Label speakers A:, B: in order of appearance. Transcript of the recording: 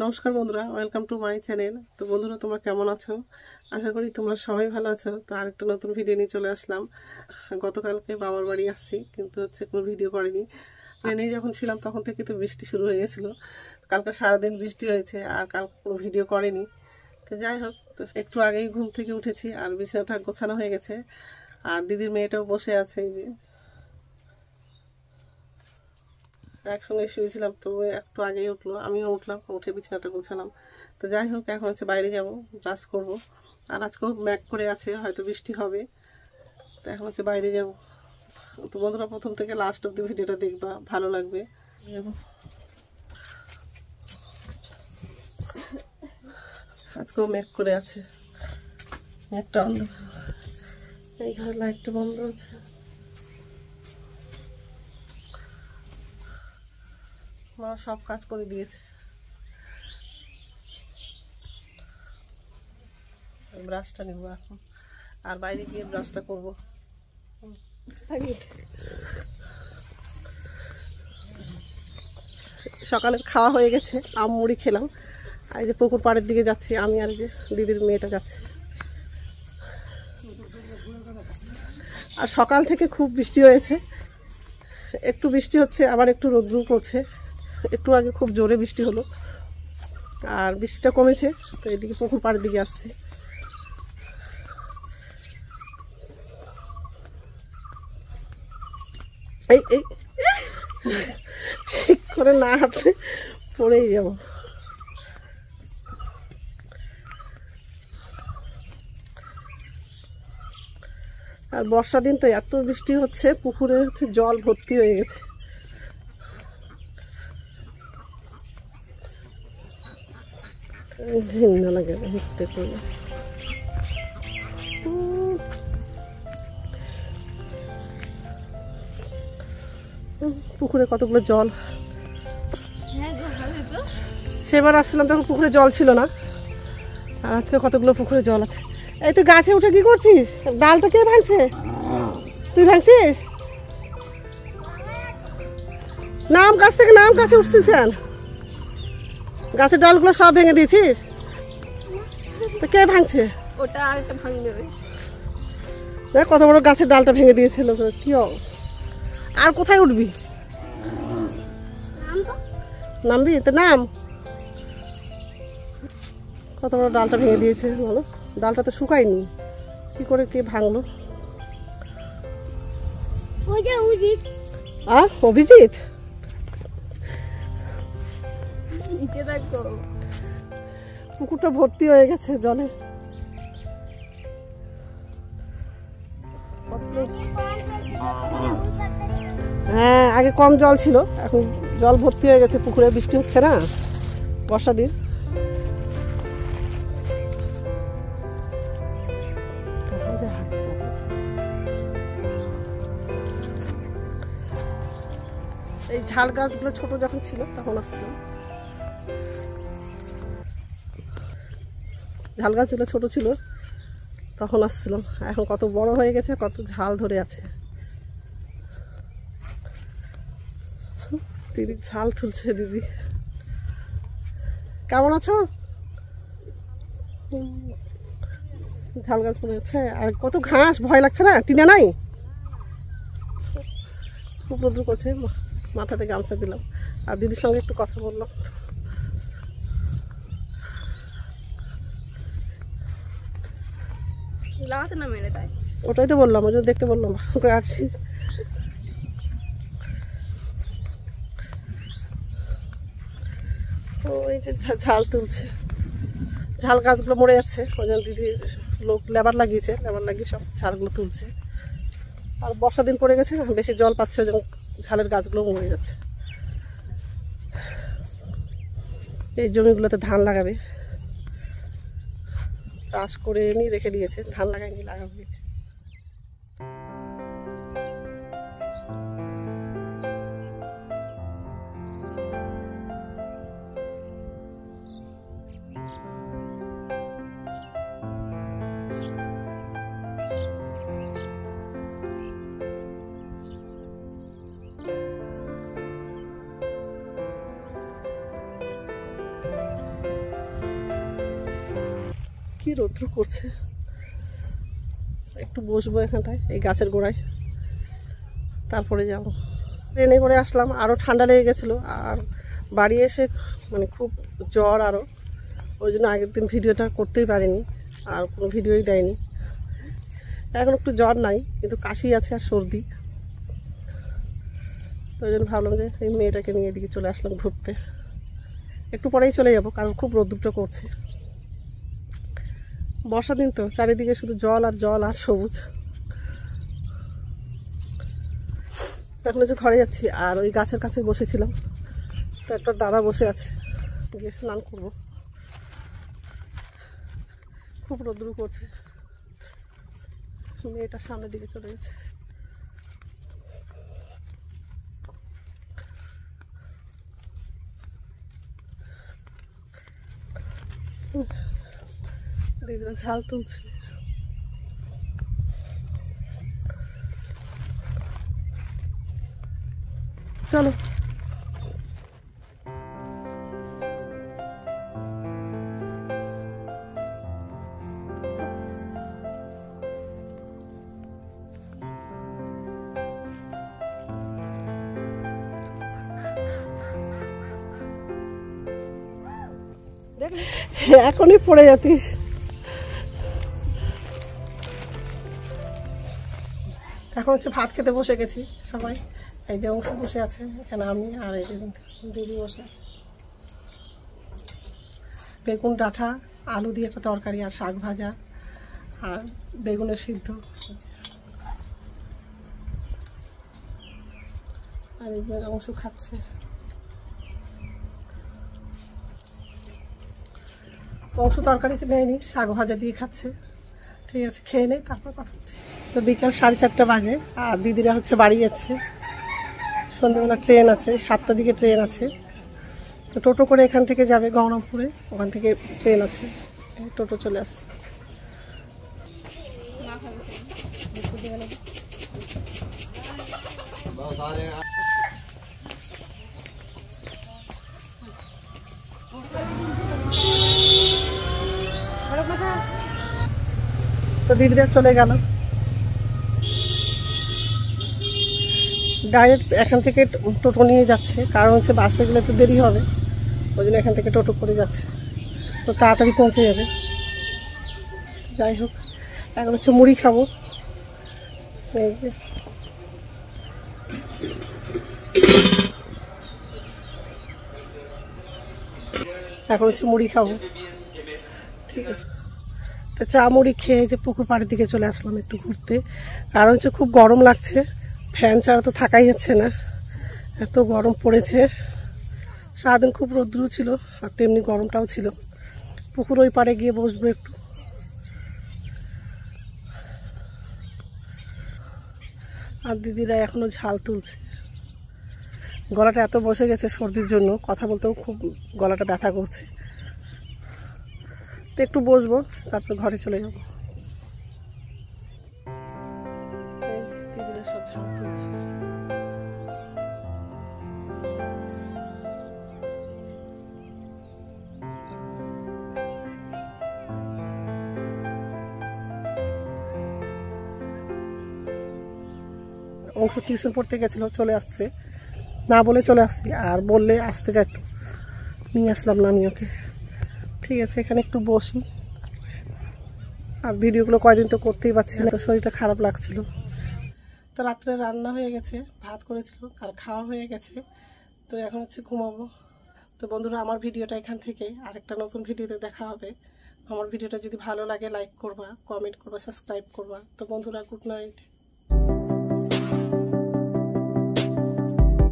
A: নমস্কার বন্ধুরা, welcome to my channel. তো বন্ধুরা, তোমরা কেমন আছো? আশা করি তোমরা সবাই ভালো আছো। তো আরেকটা নতুন ভিডিও নিয়ে চলে আসলাম। গতকালকে বাবার বাড়ি আসছি, কিন্তু কোনো ভিডিও করিনি। ট্রেনে যখন ছিলাম তখন থেকে তো বৃষ্টি শুরু হয়ে গেছিলো। কালকে সারাদিন বৃষ্টি হয়েছে, আর কালকে কোনো ভিডিও করেনি। তো যাই হোক, তো একটু আগেই ঘুম থেকে উঠেছি, আর বিছানাটা গোছানো হয়ে গেছে। আর দিদির মেয়েটাও বসে আছে, এই যে একসঙ্গে শুয়েছিলাম, তো একটু আগেই উঠলো, আমিও উঠলাম, উঠে বিছানাটা গোছালাম। তো যাই হোক, এখন বাইরে যাব, ব্রাশ করব। আর আজকেও ম্যাক করে আছে, হয়তো বৃষ্টি হবে। তো এখন বাইরে যাব। তো বন্ধুরা, প্রথম থেকে লাস্ট অব্দি ভিডিওটা দেখবা, ভালো লাগবে। আজকেও ম্যাক করে আছে, ম্যাকটা বন্ধ, এই ঘরে লাইটটা বন্ধ আছে। মা সব কাজ করে দিয়েছে। ব্রাশটা নেবো এখন, আর বাইরে গিয়ে ব্রাশটা করব। সকালের খাওয়া হয়ে গেছে, আম মুড়ি খেলাম। আর এই যে পুকুর পাড়ের দিকে যাচ্ছি আমি, আর যে দিদির মেয়েটা যাচ্ছে। আর সকাল থেকে খুব বৃষ্টি হয়েছে, একটু বৃষ্টি হচ্ছে, আবার একটু রোদ্রু পড়ছে। একটু আগে খুব জোরে বৃষ্টি হলো, আর বৃষ্টিটা কমেছে। তো এদিকে পুকুর পাড়ের দিকে আসছি। এই এই ঠিক করে না হাঁটলে পড়েই যাব। আর বর্ষা দিন তো এত বৃষ্টি হচ্ছে, পুকুরে জল ভর্তি হয়ে গেছে। ঘৃণা লাগে দেখতে করে। পুকুরে কতগুলো জল। সেবার আসছিলাম তখন পুকুরে জল ছিল না, আর আজকে কতগুলো পুকুরে জল আছে। এই তুই গাছে উঠে কি করছিস? ডালটা কে ভাঙছে? তুই ভাঙছিস? নাম গাছ থেকে, নাম গাছে উঠছিস কেন? গাছের ডালগুলো সব ভেঙে দিয়েছিস? তো কে ভাঙছে?
B: ওটা আরেকটা ভাঙি দেবে।
A: দেখ কত বড় গাছের ডালটা ভেঙে দিয়েছিল। কি আর কোথায় উঠবি? নামবি তো নাম। কত বড় ডালটা ভেঙে দিয়েছে বলো। ডালটা তো শুকায়নি, কি করে কে ভাঙলো? অভিজিৎ পুকুরটা ভর্তি হয়ে গেছে জলে। হ্যাঁ, আগে কম জল ছিল, এখন জল ভর্তি হয়ে গেছে পুকুরে। বৃষ্টি হচ্ছে না, বর্ষা দিন। এই ঝাল গাছগুলো ছোট যখন ছিল তখন আসছিলাম। ঝাল গাছগুলো ছোট ছিল তখন আসছিলাম, এখন কত বড় হয়ে গেছে, কত ঝাল ধরে আছে। দিদি ঝাল তুলছে। দিদি কেমন আছো? ঝাল গাছ পড়ে যাচ্ছে, আর কত ঘাস, ভয় লাগছে না? টিনা নাই, খুব রোদ্র করছে। মাথাতে গামছা দিলাম, আর দিদির সঙ্গে একটু কথা বললাম। ওটাই তো বললাম, ওই জন্য দেখতে বললাম আসছি। ওই যে ঝাল তুলছে, ঝাল গাছগুলো মরে যাচ্ছে, ওই জন্য দিদি লোক লেবার লাগিয়েছে, লেবার লাগিয়ে সব ঝালগুলো তুলছে। আর বর্ষা দিন পড়ে গেছে, বেশি জল পাচ্ছে, ওই জন্য ঝালের গাছগুলো মরে যাচ্ছে। এই জমিগুলোতে ধান লাগাবে, চাষ করে এমনি রেখে দিয়েছে, ধান লাগায়নি, লাগাবে। কি রৌদ্র করছে। একটু বসবো এখানটায় এই গাছের গোড়ায়, তারপরে যাব। ট্রেনে করে আসলাম, আরও ঠান্ডা লেগে গেছিলো। আর বাড়ি এসে মানে খুব জ্বর আরও, ওই জন্য আগের দিন ভিডিওটা করতেই পারিনি, আর কোনো ভিডিওই দেয়নি। এখন একটু জ্বর নাই, কিন্তু কাশি আছে আর সর্দি। তো ওই জন্য ভাবলাম যে এই মেয়েটাকে নিয়ে এদিকে চলে আসলাম ঘুরতে। একটু পরেই চলে যাব, কারণ খুব রোদ্দুরটা করছে। বর্ষা দিন তো, চারিদিকে শুধু জল আর জল আর সবুজ। এখন যে ঘরে যাচ্ছি, আর ওই গাছের কাছে বসেছিলাম, তো একটা দাদা বসে আছে, গিয়ে স্নান করবো। খুব রোদ্দুর করছে। মেয়েটা সামনের দিকে চলে গেছে। দিদিরা ঝাল তুলছে। চলো। এখনই পড়ে যাতিস। এখন হচ্ছে ভাত খেতে বসে গেছি সবাই। এই যে অংশ বসে আছে এখানে, আমি আর এই যে দিদি বসে আছে। বেগুন ডাঁটা আলু দিয়ে একটা তরকারি, আর শাক ভাজা, আর বেগুনের সিদ্ধ। আর এই যে অংশ খাচ্ছে। অংশ তরকারিতে নেয়নি, শাক ভাজা দিয়ে খাচ্ছে। ঠিক আছে, খেয়ে নেই, তারপর কথা হচ্ছে। তো বিকাল 4:30 বাজে, আর দিদিরা হচ্ছে বাড়ি যাচ্ছে। সন্ধ্যেবেলা ট্রেন আছে, 7টার দিকে ট্রেন আছে। তো টোটো করে এখান থেকে যাবে গঙ্গারামপুরে, ওখান থেকে ট্রেন আছে। টোটো চলে আসছে। তো দিদিরা চলে গেল। ডাইরেক্ট এখান থেকে টোটো নিয়ে যাচ্ছে, কারণ হচ্ছে বাসে গেলে তো দেরি হবে, ওই জন্য এখান থেকে টোটো করে যাচ্ছে। তো তাড়াতাড়ি পৌঁছে যাবে। যাই হোক, এখন হচ্ছে মুড়ি খাবো। এই যে এখন হচ্ছে মুড়ি খাবো। ঠিক আছে, তো চা মুড়ি খেয়ে যে পুকুর পাড়ের দিকে চলে আসলাম একটু ঘুরতে। কারণ হচ্ছে খুব গরম লাগছে, ফ্যান ছাড়া তো থাকাই যাচ্ছে না, এত গরম পড়েছে। সারাদিন খুব রোদ্দুর ছিল, আর তেমনি গরমটাও ছিল। পুকুর ওই পাড়ে গিয়ে বসবো একটু। আর দিদিরা এখনো ঝাল তুলছে। গলাটা এত বসে গেছে সর্দির জন্য, কথা বলতেও খুব গলাটা ব্যথা করছে। তো একটু বসবো, তারপর ঘরে চলে যাবো। দিদিরা সব ঝাল তুলছে। অংশ টিউশন পড়তে গেছিল, চলে আসছে। না বলে চলে আসছি, আর বললে আসতে যেত, নিয়ে আসলাম না আমি ওকে। ঠিক আছে, এখানে একটু বসি। আর ভিডিওগুলো কয়দিন তো করতেই পারছি না, তো শরীরটা খারাপ লাগছিল। তো রাত্রে রান্না হয়ে গেছে, ভাত করেছিল আর খাওয়া হয়ে গেছে। তো এখন হচ্ছে ঘুমাবো। তো বন্ধুরা, আমার ভিডিওটা এখান থেকে আরেকটা নতুন ভিডিওতে দেখা হবে। আমার ভিডিওটা যদি ভালো লাগে লাইক করবা, কমেন্ট করবা, সাবস্ক্রাইব করবা। তো বন্ধুরা, গুড নাইট।